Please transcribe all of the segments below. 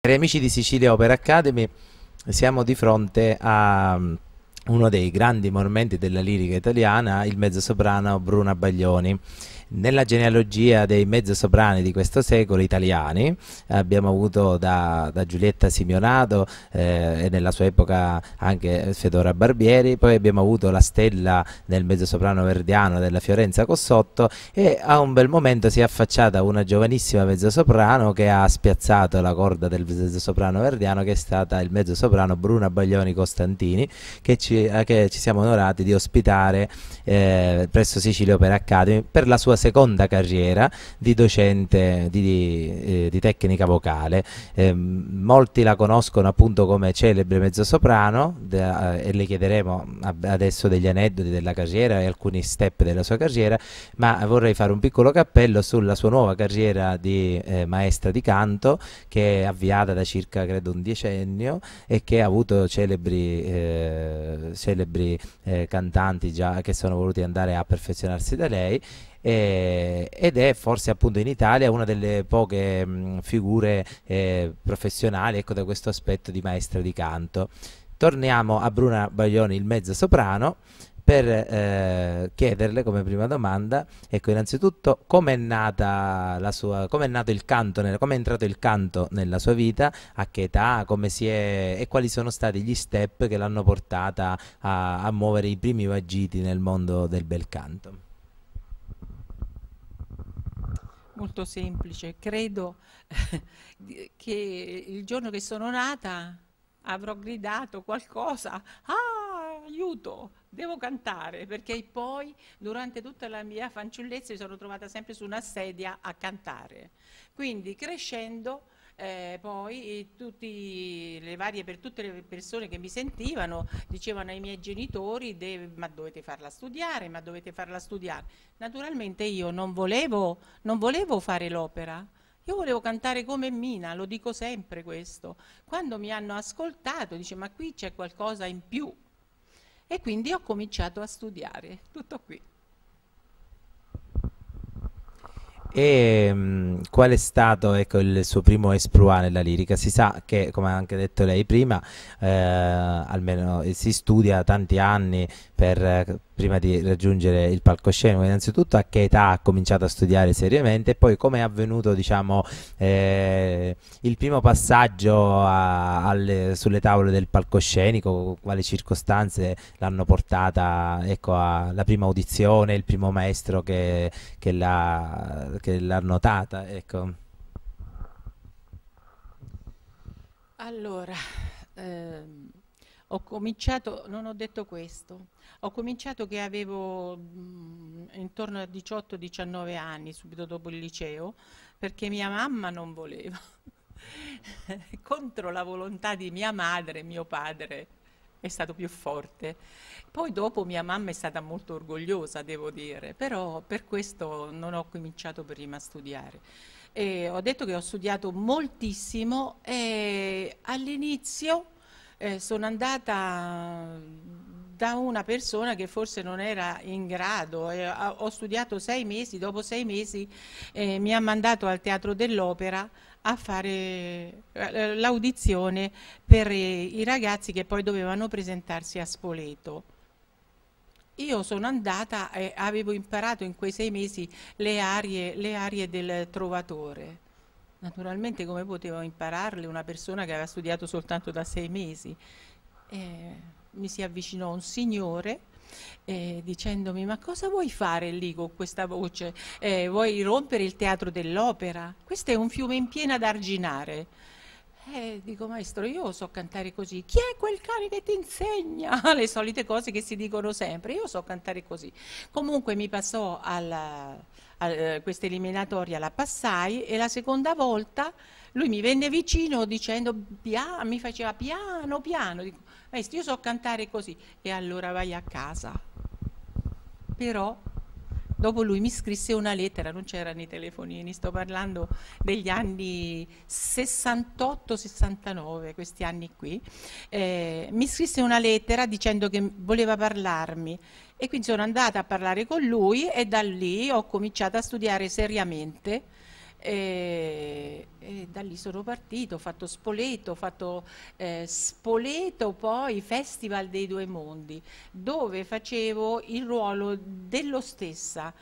Cari amici di Sicilia Opera Academy, siamo di fronte a uno dei grandi monumenti della lirica italiana, il mezzosoprano Bruno Baglioni. Nella genealogia dei mezzosoprani di questo secolo italiani abbiamo avuto da Giulietta Simeonato e nella sua epoca anche Fedora Barbieri, poi abbiamo avuto la stella del mezzosoprano verdiano della Fiorenza Cossotto, e a un bel momento si è affacciata una giovanissima mezzosoprano che ha spiazzato la corda del mezzosoprano verdiano, che è stata il mezzosoprano Bruna Baglioni Costantini, che ci siamo onorati di ospitare presso Sicilia Opera Academy per la sua seconda carriera di docente di tecnica vocale. Molti la conoscono appunto come celebre mezzosoprano e le chiederemo adesso degli aneddoti della carriera e alcuni step della sua carriera, ma vorrei fare un piccolo cappello sulla sua nuova carriera di maestra di canto, che è avviata da circa credo un decennio e che ha avuto celebri cantanti già che sono voluti andare a perfezionarsi da lei, ed è forse appunto in Italia una delle poche figure professionali, ecco, da questo aspetto di maestra di canto. Torniamo a Bruna Baglioni, il mezzosoprano, per chiederle come prima domanda, ecco, innanzitutto come è nata la sua, come è nato il canto, come è entrato il canto nella sua vita, a che età, come si è, e quali sono stati gli step che l'hanno portata a muovere i primi vagiti nel mondo del bel canto. Molto semplice, credo che il giorno che sono nata avrò gridato qualcosa, ah, aiuto, devo cantare, perché poi durante tutta la mia fanciullezza mi sono trovata sempre su una sedia a cantare. Quindi crescendo poi per tutte le persone che mi sentivano dicevano ai miei genitori ma dovete farla studiare, ma dovete farla studiare. Naturalmente io non volevo fare l'opera, io volevo cantare come Mina, lo dico sempre questo. Quando mi hanno ascoltato dice ma qui c'è qualcosa in più, e quindi ho cominciato a studiare, tutto qui. E qual è stato, ecco, il suo primo esploit nella lirica? Si sa che, come ha anche detto lei prima, almeno si studia tanti anni prima di raggiungere il palcoscenico. Innanzitutto, a che età ha cominciato a studiare seriamente, e poi come è avvenuto, diciamo, il primo passaggio sulle tavole del palcoscenico, quali circostanze l'hanno portata, ecco, alla prima audizione, il primo maestro che l'ha notata, ecco. Allora, ehm, ho cominciato, non ho detto questo, ho cominciato che avevo intorno a 18-19 anni, subito dopo il liceo, perché mia mamma non voleva. Contro la volontà di mia madre, mio padre è stato più forte. Poi dopo mia mamma è stata molto orgogliosa, devo dire, però per questo non ho cominciato prima a studiare. E ho detto che ho studiato moltissimo e all'inizio sono andata da una persona che forse non era in grado, ho studiato 6 mesi, dopo 6 mesi mi ha mandato al Teatro dell'Opera a fare l'audizione per i ragazzi che poi dovevano presentarsi a Spoleto. Io sono andata e avevo imparato in quei 6 mesi le arie del Trovatore. Naturalmente come potevo impararle una persona che aveva studiato soltanto da 6 mesi? Mi si avvicinò un signore dicendomi ma cosa vuoi fare lì con questa voce? Vuoi rompere il teatro dell'opera? Questo è un fiume in piena d'arginare. Dico maestro, io so cantare così. Chi è quel cane che ti insegna? Le solite cose che si dicono sempre. Io so cantare così. Comunque mi passò questa eliminatoria, la passai e la seconda volta lui mi venne vicino dicendo, mi faceva piano piano. Dico, maestro, io so cantare così. E allora vai a casa. Però dopo lui mi scrisse una lettera, non c'erano i telefonini, sto parlando degli anni 68-69, questi anni qui. Mi scrisse una lettera dicendo che voleva parlarmi, e quindi sono andata a parlare con lui e da lì ho cominciato a studiare seriamente E da lì sono partito, ho fatto Spoleto, ho fatto Spoleto, poi Festival dei Due Mondi, dove facevo il ruolo dello stessa,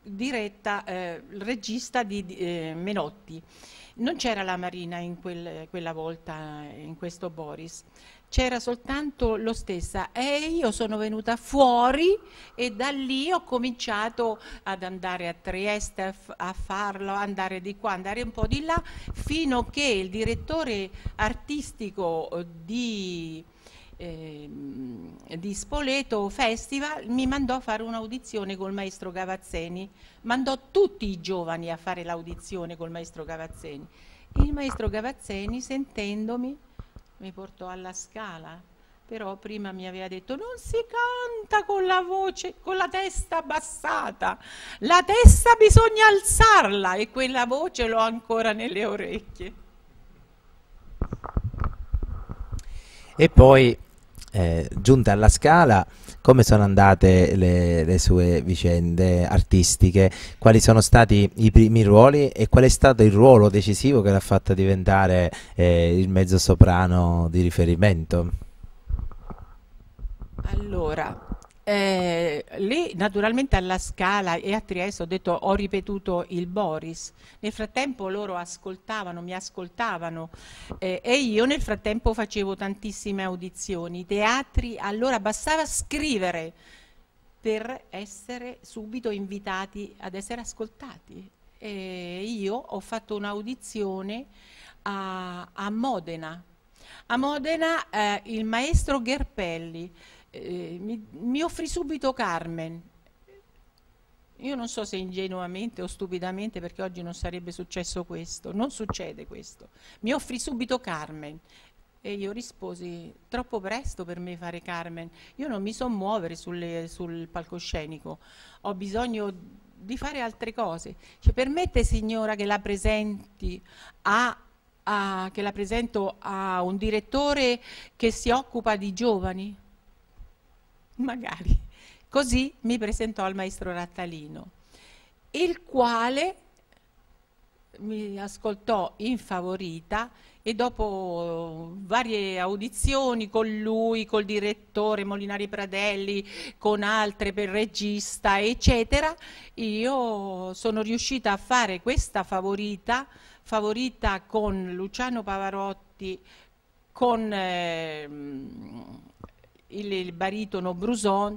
diretta, regista di Menotti. Non c'era la Marina quella volta in questo Boris, c'era soltanto lo stessa e io sono venuta fuori e da lì ho cominciato ad andare a Trieste a farlo, andare di qua, andare un po' di là, fino a che il direttore artistico di Spoleto Festival mi mandò a fare un'audizione col maestro Gavazzeni, mandò tutti i giovani a fare l'audizione col maestro Gavazzeni. Il maestro Gavazzeni, sentendomi, mi portò alla Scala, però prima mi aveva detto non si canta con la voce, con la testa abbassata, la testa bisogna alzarla e quella voce l'ho ancora nelle orecchie. E poi, giunta alla Scala, come sono andate le sue vicende artistiche? Quali sono stati i primi ruoli e qual è stato il ruolo decisivo che l'ha fatta diventare il mezzosoprano di riferimento? Allora, lì naturalmente alla Scala e a Trieste ho detto, ho ripetuto il Boris. Nel frattempo loro ascoltavano, mi ascoltavano e io nel frattempo facevo tantissime audizioni, teatri, allora bastava scrivere per essere subito invitati ad essere ascoltati. E io ho fatto un'audizione a Modena. A Modena il maestro Gherpelli mi offrì subito Carmen. Io non so se ingenuamente o stupidamente, perché oggi non sarebbe successo questo, non succede questo. Mi offrì subito Carmen e io risposi: troppo presto per me fare Carmen, io non mi so muovere sul palcoscenico, ho bisogno di fare altre cose. Cioè, permette signora che la presenti che la presento a un direttore che si occupa di giovani? Magari. Così mi presentò al maestro Rattalino, il quale mi ascoltò in favorita e dopo varie audizioni con lui, col direttore Molinari Pradelli, con altre per regista, eccetera, io sono riuscita a fare questa favorita con Luciano Pavarotti, con il baritono Bruson,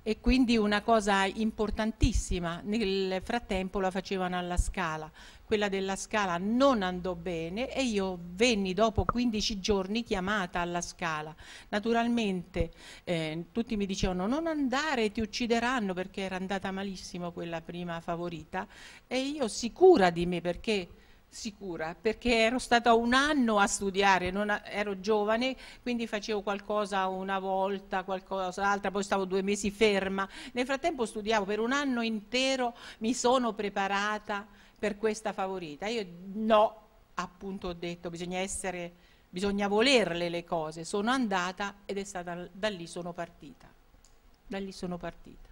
e quindi una cosa importantissima. Nel frattempo la facevano alla Scala, quella della Scala non andò bene e io venni dopo 15 giorni chiamata alla Scala. Naturalmente tutti mi dicevano non andare, ti uccideranno, perché era andata malissimo quella prima favorita e io sicura di me, perché ero stata un anno a studiare, ero giovane, quindi facevo qualcosa una volta, qualcos'altra, poi stavo 2 mesi ferma. Nel frattempo studiavo per un anno intero, mi sono preparata per questa favorita. Io no, appunto ho detto, bisogna volerle le cose. Sono andata ed è stata da lì sono partita. Da lì sono partita.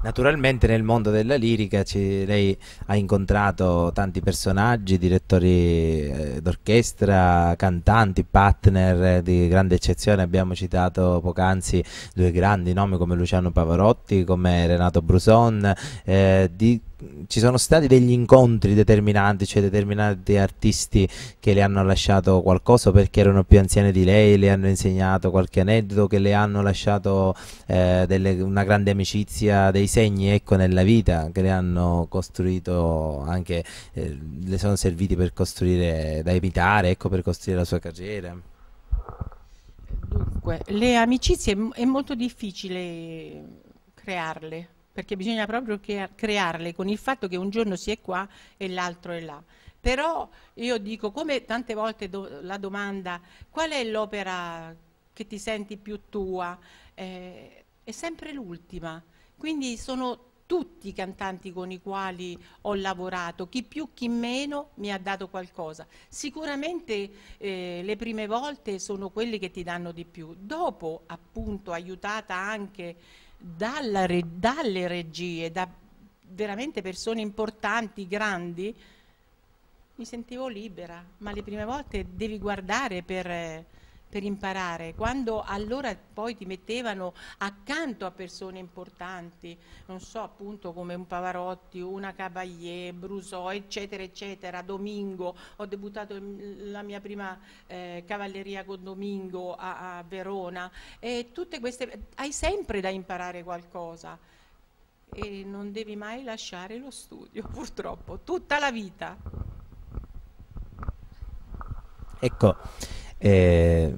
Naturalmente nel mondo della lirica lei ha incontrato tanti personaggi, direttori d'orchestra, cantanti, partner di grande eccezione. Abbiamo citato poc'anzi 2 grandi nomi come Luciano Pavarotti, come Renato Bruson. Ci sono stati degli incontri determinanti, cioè determinati artisti che le hanno lasciato qualcosa perché erano più anziani di lei, le hanno insegnato qualche aneddoto, che le hanno lasciato una grande amicizia, dei segni, ecco, nella vita, che le hanno costruito anche, le sono serviti per costruire, da imitare, ecco, per costruire la sua carriera. Dunque, le amicizie è molto difficile crearle, perché bisogna proprio crearle con il fatto che un giorno si è qua e l'altro è là. Però io dico, come tante volte la domanda qual è l'opera che ti senti più tua, è sempre l'ultima. Quindi sono tutti i cantanti con i quali ho lavorato, chi più chi meno mi ha dato qualcosa. Sicuramente le prime volte sono quelli che ti danno di più, dopo appunto aiutata anche dalle regie, veramente persone importanti, grandi, mi sentivo libera, ma le prime volte devi guardare per imparare. Quando allora poi ti mettevano accanto a persone importanti, non so, appunto come un Pavarotti, una Caballé, Brusò, eccetera, eccetera, Domingo, ho debuttato la mia prima cavalleria con Domingo a Verona, e tutte queste, hai sempre da imparare qualcosa. E non devi mai lasciare lo studio, purtroppo, tutta la vita. Ecco, eh,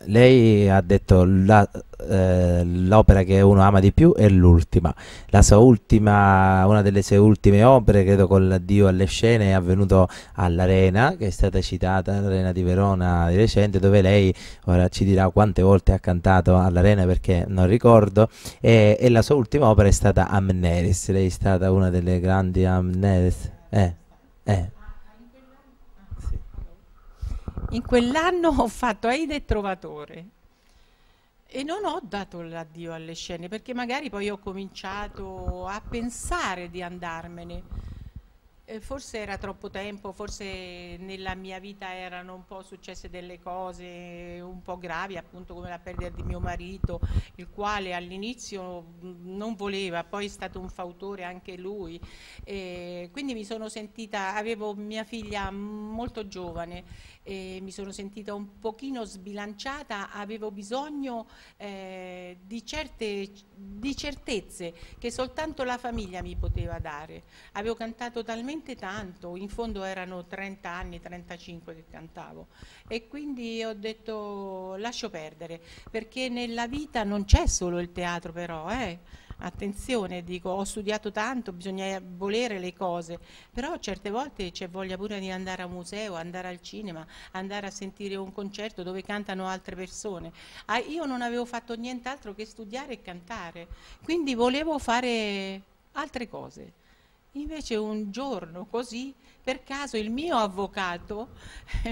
lei ha detto l'opera che uno ama di più è l'ultima. La sua ultima, una delle sue ultime opere, credo con l'addio alle scene, è avvenuto all'Arena, che è stata citata, l'Arena di Verona di recente, dove lei ora ci dirà quante volte ha cantato all'Arena perché non ricordo, e la sua ultima opera è stata Amneris. Lei è stata una delle grandi Amneris. Eh. In quell'anno ho fatto Aida e Trovatore e non ho dato l'addio alle scene perché magari poi ho cominciato a pensare di andarmene. Forse era troppo tempo, forse nella mia vita erano un po' successe delle cose un po' gravi, appunto come la perdita di mio marito, il quale all'inizio non voleva, poi è stato un fautore anche lui. Quindi mi sono sentita, avevo mia figlia molto giovane e mi sono sentita un pochino sbilanciata, avevo bisogno di certezze che soltanto la famiglia mi poteva dare. Avevo cantato talmente tanto, in fondo erano 30 anni, 35 che cantavo, e quindi ho detto lascio perdere, perché nella vita non c'è solo il teatro, però attenzione, dico, ho studiato tanto, bisogna volere le cose, però certe volte c'è voglia pure di andare a un museo, andare al cinema, andare a sentire un concerto dove cantano altre persone. Io non avevo fatto nient'altro che studiare e cantare, quindi volevo fare altre cose. Invece un giorno così, per caso, il mio avvocato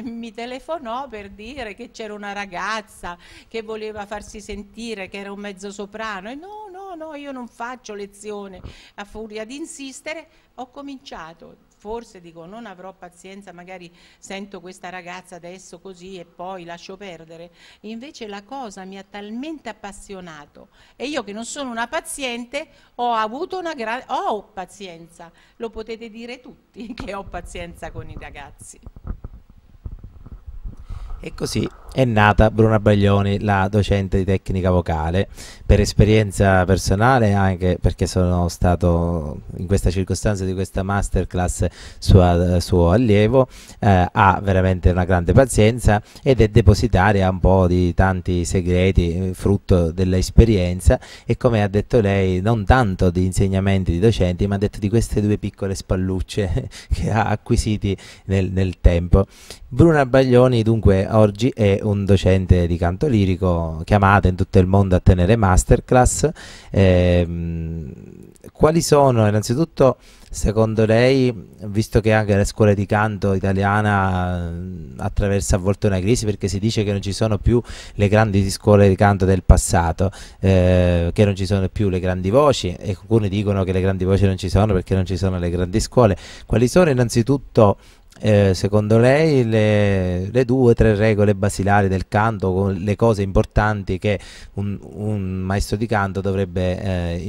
mi telefonò per dire che c'era una ragazza che voleva farsi sentire, che era un mezzosoprano, e no, no, no, io non faccio lezione. A furia di insistere ho cominciato. Forse dico, non avrò pazienza, magari sento questa ragazza adesso così e poi lascio perdere. Invece la cosa mi ha talmente appassionato e io che non sono una paziente ho avuto ho pazienza, lo potete dire tutti che ho pazienza con i ragazzi. E così è nata Bruna Baglioni, la docente di tecnica vocale, per esperienza personale, anche perché sono stato in questa circostanza di questa masterclass suo allievo, ha veramente una grande pazienza ed è depositaria un po' di tanti segreti, frutto dell'esperienza, e come ha detto lei, non tanto di insegnamenti di docenti, ma ha detto di queste due piccole spallucce che ha acquisiti nel tempo. Bruna Baglioni dunque oggi è un docente di canto lirico chiamata in tutto il mondo a tenere masterclass. Quali sono innanzitutto secondo lei, visto che anche la scuola di canto italiana attraversa a volte una crisi perché si dice che non ci sono più le grandi scuole di canto del passato, che non ci sono più le grandi voci, e alcuni dicono che le grandi voci non ci sono perché non ci sono le grandi scuole, quali sono innanzitutto secondo lei le 2 o 3 regole basilari del canto, con le cose importanti che un maestro di canto dovrebbe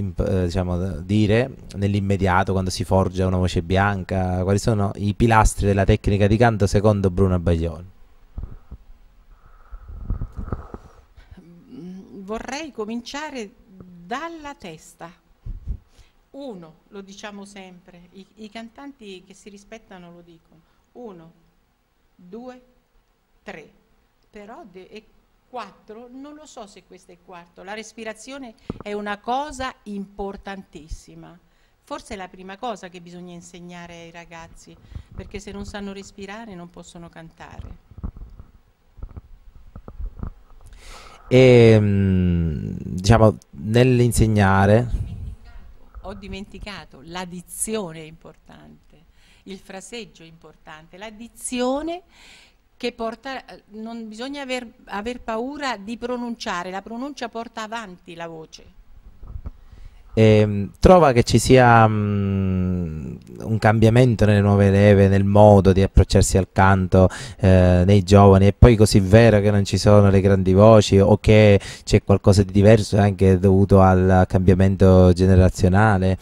diciamo, dire nell'immediato quando si forgia una voce bianca? Quali sono i pilastri della tecnica di canto secondo Bruna Baglioni? Vorrei cominciare dalla testa. Uno, lo diciamo sempre, i cantanti che si rispettano lo dicono. 1, 2, 3, però e 4, non lo so se questo è il quarto. La respirazione è una cosa importantissima. Forse è la prima cosa che bisogna insegnare ai ragazzi, perché se non sanno respirare non possono cantare. E diciamo nell'insegnare Ho dimenticato, la dizione è importante, il fraseggio è importante, la dizione che porta, non bisogna aver paura di pronunciare, la pronuncia porta avanti la voce. Trova che ci sia un cambiamento nelle nuove leve, nel modo di approcciarsi al canto nei giovani? È poi così vero che non ci sono le grandi voci o che c'è qualcosa di diverso anche dovuto al cambiamento generazionale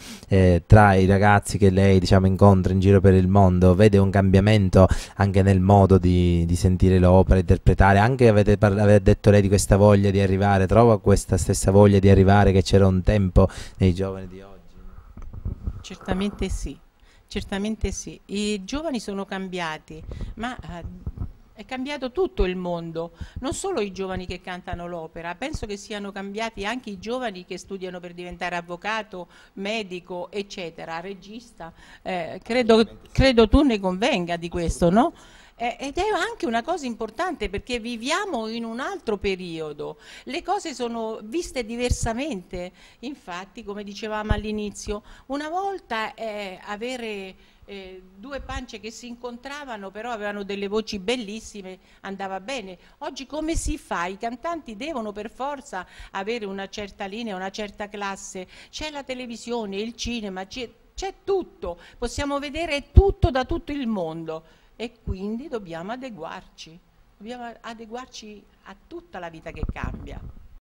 tra i ragazzi che lei, diciamo, incontra in giro per il mondo? Vede un cambiamento anche nel modo di sentire l'opera, interpretare? Anche avete detto lei di questa voglia di arrivare, trova questa stessa voglia di arrivare che c'era un tempo nei giovani di oggi? Certamente sì, certamente sì. I giovani sono cambiati, ma è cambiato tutto il mondo, non solo i giovani che cantano l'opera, penso che siano cambiati anche i giovani che studiano per diventare avvocato, medico, eccetera, regista. Credo tu ne convenga di questo, no? Ed è anche una cosa importante perché viviamo in un altro periodo, le cose sono viste diversamente. Infatti, come dicevamo all'inizio, una volta avere due pance che si incontravano però avevano delle voci bellissime, andava bene. Oggi come si fa? I cantanti devono per forza avere una certa linea, una certa classe, c'è la televisione, il cinema, c'è tutto, possiamo vedere tutto da tutto il mondo e quindi dobbiamo adeguarci a tutta la vita che cambia.